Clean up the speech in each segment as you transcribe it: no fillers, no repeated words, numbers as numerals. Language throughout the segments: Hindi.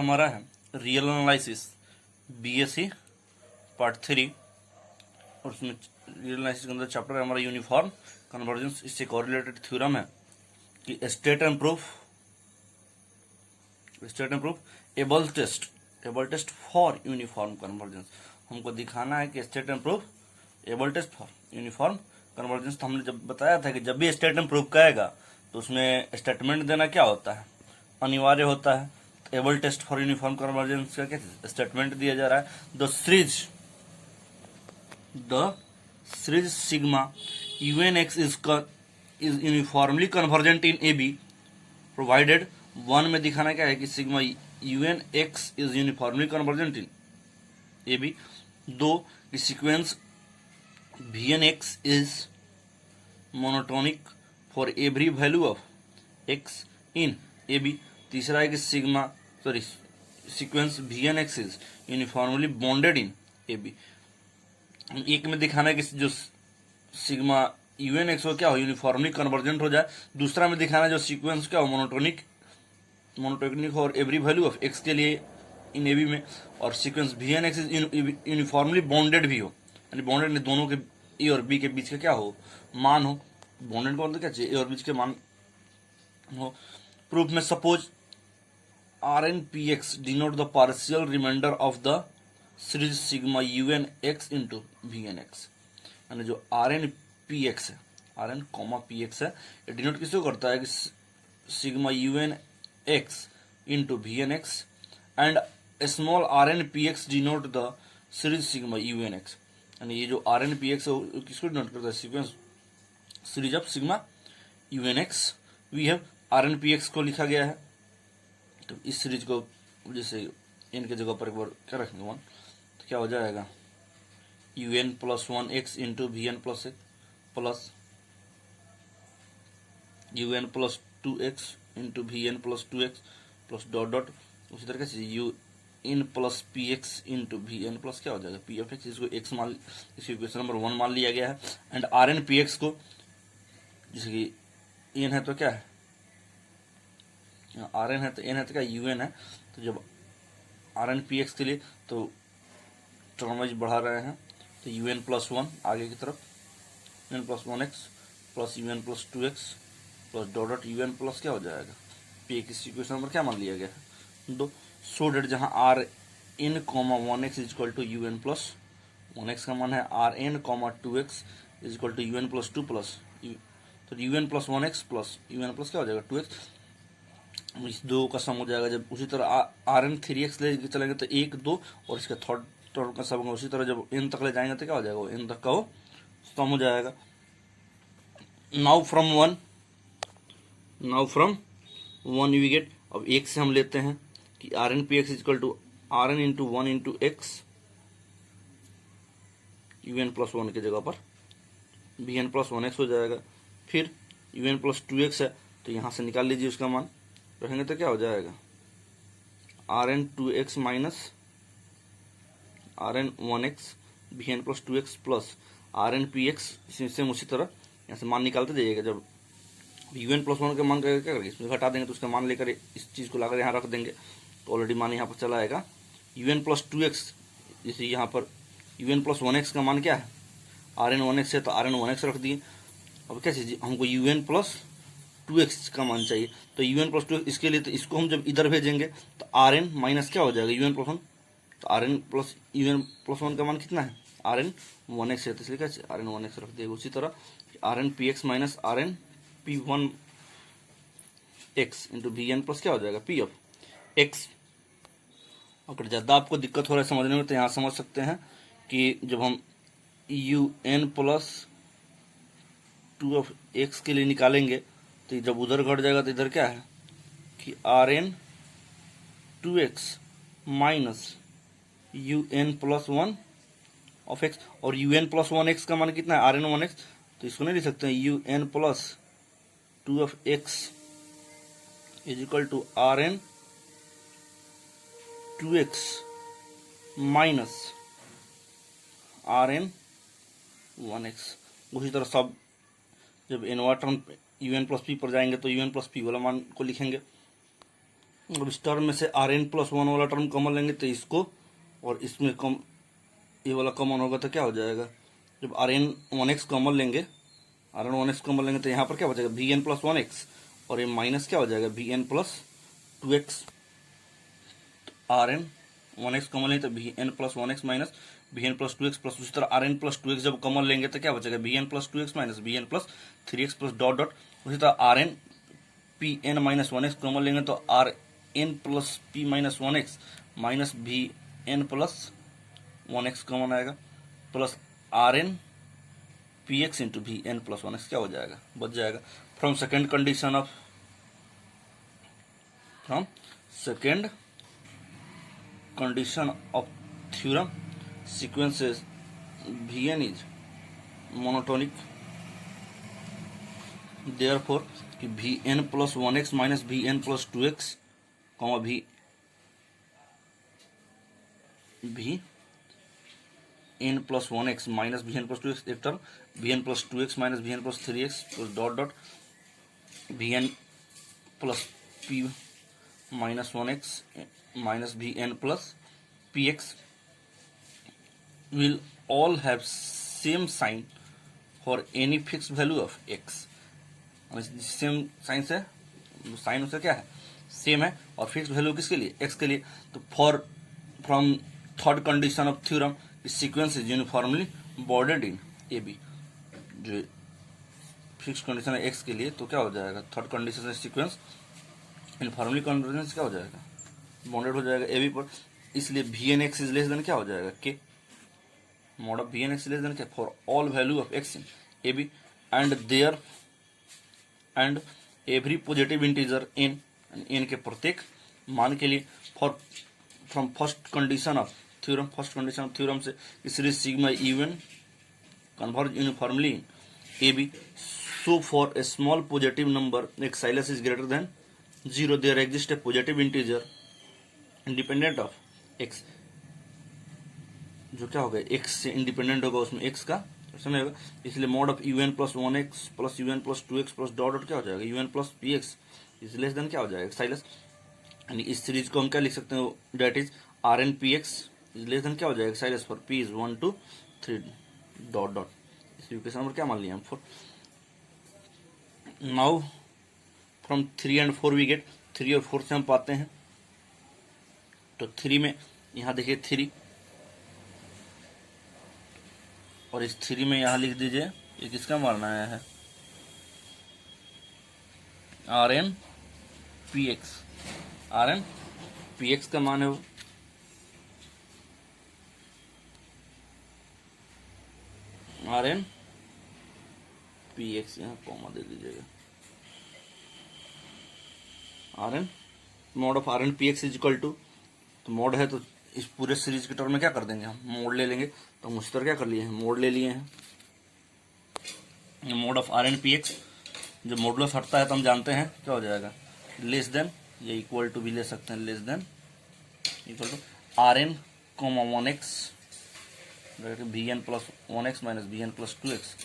हमारा है रियल एनालिसिस बीएससी पार्ट 3 और उसमें रियल एनालिसिस के अंदर चैप्टर है हमारा यूनिफॉर्म कन्वर्जेंस। इससे कोरिलेटेड थ्योरम है कि state and prove Abel test for uniform convergence. हमको दिखाना है कि state and prove Abel test for uniform convergence. तो हमने जब बताया था कि जब भी स्टेट एंड प्रूफ कहेगा तो उसमें स्टेटमेंट देना क्या होता है, अनिवार्य होता है। Abel test for uniform convergence का क्या स्टेटमेंट दिया जा रहा है, the series sigma UNX is uniformly convergent in a b provided. One में दिखाना क्या है कि sigma UNX is uniformly convergent in a b. दो कि sequence VNX is monotonic for every value of x in a b. तीसरा है कि sequence VNX is uniformly bounded in a b. एक में दिखाना है कि जो सिग्मा यूएनएक्स हो क्या हो, यूनिफॉर्मली कन्वर्जेंट हो जाए। दूसरा में दिखाना है जो सीक्वेंस क्या हो, मोनोटोनिक और एवरी वैल्यू ऑफ एक्स के लिए इन ए बी में। और sequence VNX is uniformly bonded भी हो, यानी बॉन्डेड दोनों के ए और बी के बीच का क्या हो, मान हो। बॉन्डेड का मतलब क्या चाहिए, ए और बीच के मान हो। प्रूफ में suppose RnPx denote the partial remainder of the series sigma UnX into VnX। यानी जो RnPx है, Rn, Px है, ये डिनोट किसको करता है कि sigma UnX into VnX and small RnPx denote the series sigma UnX। यानी ये जो RnPx है किसको डिनोट करता है, sequence series of sigma UnX। We have RnPx को लिखा गया है, तो इस सीरीज को जैसे n के जगह पर एक बार क्या रखेंगे 1, तो क्या हो जाएगा UN+1x इंटू VN प्लस एक plus UN+2x into VN plus 2x plus dot dot उसी तरीके से UN+PX इंटू VN प्लस क्या हो जाएगा PF(x), इसको x मान, इसको इक्वेशन नंबर 1 मान लिया गया है। एंड RnPx को जैसे कि n है तो क्या है Rn है तो n है तो क्या UN है। तो जब RnPx के लिए तो टर्म वाइज बढ़ा रहे हैं तो UN+1 आगे की तरफ UN+1x plus UN+2x plus dot dot UN plus क्या हो जाएगा PX। इक्वेशन नंबर क्या मान लिया गया है 2। सो डेट जहाँ Rn, 1x is equal to UN+1x का मान है Rn, 2x equal to UN+2 plus तो UN+1x प्लस UN प्लस क्या हो जाएगा 2x। इस दो का सम हो जाएगा। जब उसी तरह Rn3x ले चलेंगे तो 1 2 और इसका थर्ड टर्म का सम होगा। उसी तरह जब n तक ले जाएंगे तो क्या हो जाएगा n तक का वो सम हो जाएगा। नाउ फ्रॉम 1 वी गेट, अब 1 से हम लेते हैं कि RnPx equal to Rn into 1 into X UN+1 की जगह पर VN+1x हो जाएगा। फिर UN+2x है तो यहाँ से निकाल लीजिए उसका मान, रखेंगे तो क्या हो जाएगा Rn2x minus Rn1x VN+2x plus RnPx। Same उसी तरह यहाँ से मान निकालते जाइएगा। जब UN+1 के मान क्या करेंगे, इसमें घटा देंगे तो उसका मान लेकर इस चीज़ को लाकर यहाँ रख देंगे तो ऑलरेडी मान यहाँ पर चला आएगा UN+2x। जैसे यहाँ पर UN+1x का मान क्या है Rn1x है तो Rn1x रख दिए। अब क्या चीज़ हमको UN+2x का मान चाहिए तो UN+2x इसके लिए, तो इसको हम जब इधर भेजेंगे तो Rn माइनस क्या हो जाएगा UN+1, तो Rn प्लस UN+1 का मान कितना है Rn1x है तो इसलिए क्या Rn1x रख देगा। उसी तरह RnPx minus RnP1x into VN plus क्या हो जाएगा PX। अगर ज़्यादा आपको दिक्कत हो रहा है समझने में तो यहाँ समझ सकते हैं कि जब हम UN+2 के लिए निकालेंगे तो जब उधर घट जाएगा तो इधर क्या है कि Rn2x minus UN+1 of x। और UN+1x का मान कितना है Rn1x, तो इसको नहीं लिख सकते हैं UN+2 of x is equal to Rn2x minus Rn1x। उसी तरह सब जब इनवर्ट हम UN+P पर जाएंगे तो UN+P वाला मान को लिखेंगे अब इस टर्म में से आर एन प्लस वन वाला टर्म कॉमन लेंगे तो इसको और इसमें कम ये वाला कॉमन होगा तो क्या हो जाएगा, जब are n one x common लेंगे, r n one x common लेंगे तो यहाँ पर क्या बचेगा v N plus one x और ये माइनस क्या हो जाएगा V N plus two x. R n one x common लेंगे तो V N plus one x minus V N plus two x plus उसी तरह r n plus two x जब कॉमन लेंगे तो क्या बचेगा v N plus two x minus V N plus three x plus dot dot. उसी तरह r N p n minus one x common लेंगे तो r n plus P minus one x minus V N plus one x common आएगा plus are N P x into V N plus one x क्या हो जाएगा बच जाएगा। From second condition of theorem sequences Vn is monotonic, therefore कि Vn plus 1x minus Vn plus 2x comma Vn plus 1x minus Vn plus 2x एक term Vn plus 2x minus Vn plus 3x plus dot dot Vn plus p minus 1x minus Vn plus px will all have same sign for any fixed value of x। Same sign से साइन उसका क्या है सेम है और फिक्स वैल्यू किसके लिए x के लिए। तो from third condition of theorem sequence is uniformly bounded in a b. जो फिक्स कंडीशन है x के लिए तो क्या हो जाएगा थर्ड कंडीशन से सीक्वेंस यूनिफॉर्मली कन्वर्जेंस क्या हो जाएगा बॉन्डेड हो जाएगा ए बी पर। इसलिए V N x is less than क्या हो जाएगा के mod of Vn x less than k for all value of x in AB and every positive integer n के प्रत्येक मान के लिए from first condition of theorem से series sigma even converge uniformly in AB। So for a small positive number x epsilon is greater than 0 there exist a positive integer independent of x जो क्या होगा x से इंडिपेंडेंट होगा उसमें x का समझ होगा। इसलिए mod of U N plus one X plus U N plus two x plus dot dot क्या हो जाएगा U N plus P X is less than क्या हो जाएगा साइलस। यानी इस सीरीज को हम क्या लिख सकते हैं that is R N P X is less than क्या हो जाएगा epsilon for P is 1 2 3 dot dot. इस इक्वेशन नंबर क्या मान लिया हम 4। Now from 3 and 4 we get 3 और 4 से हम पाते हैं। तो 3 में यहाँ देखिए 3 और इस 3 में यहां लिख दीजिए ये किसका मान आया है आर एन पी एक्स का मान है वो आर एन पी एक्स यहाँ कॉमा दे दीजिएगा R N mod of R N P X is equal to तो मॉड है तो इस पूरे सीरीज के टर्म में क्या कर देंगे हम मोड ले लेंगे। तो हम उस तरह क्या कर लिए हैं मोड ले लिए हैं। Mod of R N P X जब मॉडुलस हटता है तो हम जानते हैं क्या हो जाएगा लेस देन ये इक्वल टू भी ले सकते हैं less than equal to R N comma one X V N plus one x minus V N plus two x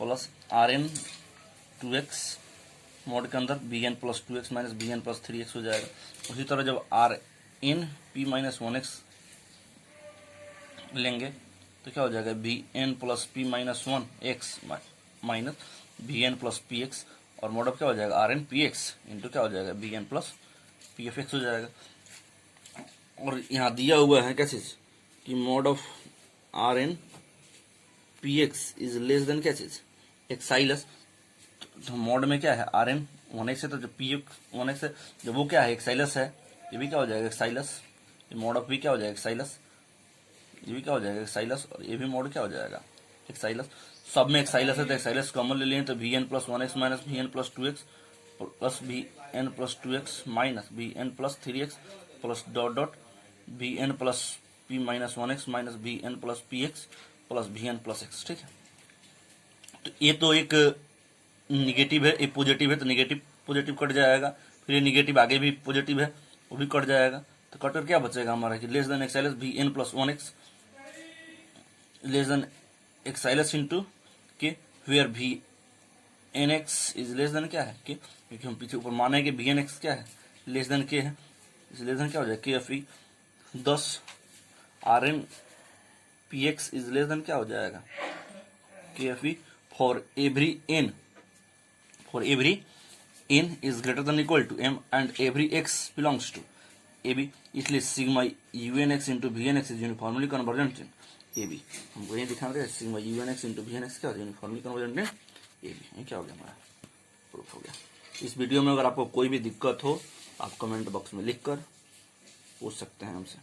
plus are N two X mod के अंदर V N plus two x minus V N plus three X हो जाएगा। उसी तरह जब are N P minus one X लेंगे तो क्या हो जाएगा V N plus P minus one x minus V N plus P X और मोड ऑफ क्या हो जाएगा R N P x into क्या हो जाएगा V N plus P F X हो जाएगा। और यहाँ दिया हुआ है क्या चीज कि mod of R N P X is less than क्या चीज एक्साइलस। तो मोड में क्या है आर एन वन एक्स है तो जब पी वन एक्स है जब वो क्या है एक्साइलस है ये भी क्या हो जाएगा एक्साइलस। ये मोड ऑफ भी क्या हो जाएगा एक्साइलस ये भी क्या हो जाएगा एक्साइलस और ये भी मोड क्या हो जाएगा एक्साइलस। सब में एक्साइलस है तो एक्साइलस कॉमन ले लिए तो V N plus one x minus V N plus two x plus V N plus two x minus V N plus three x plus dot dot V N plus P minus one x minus V N plus P X plus V N plus X. ठीक है तो ये तो एक निगेटिव है एक पॉजिटिव है तो निगेटिव पॉजिटिव कट जाएगा फिर ये निगेटिव आगे भी पॉजिटिव है वो भी कट जाएगा तो कट कर क्या बचेगा हमारा कि less than epsilon v N plus one x less than epsilon into k where v N x is less than क्या है कि क्योंकि हम पीछे ऊपर माने कि वी एन एक्स क्या है लेस देन के है इज लेस देन क्या हो जाएगा, के एफ ई। 10 R N P X is less than क्या हो जाएगा, के एफ ई for every N, for every n is greater than equal to m and every x belongs to ab, इसलिए sigma unx into V N x is uniformly convergent in ab। हमको ये दिखाना था sigma unx into V N X क्या हो यूनिफॉर्मली कन्वर्जेंट इन ab। ये क्या हो गया, हमारा प्रूफ हो गया। इस वीडियो में अगर आपको कोई भी दिक्कत हो आप कमेंट बॉक्स में लिख कर पूछ सकते हैं हमसे।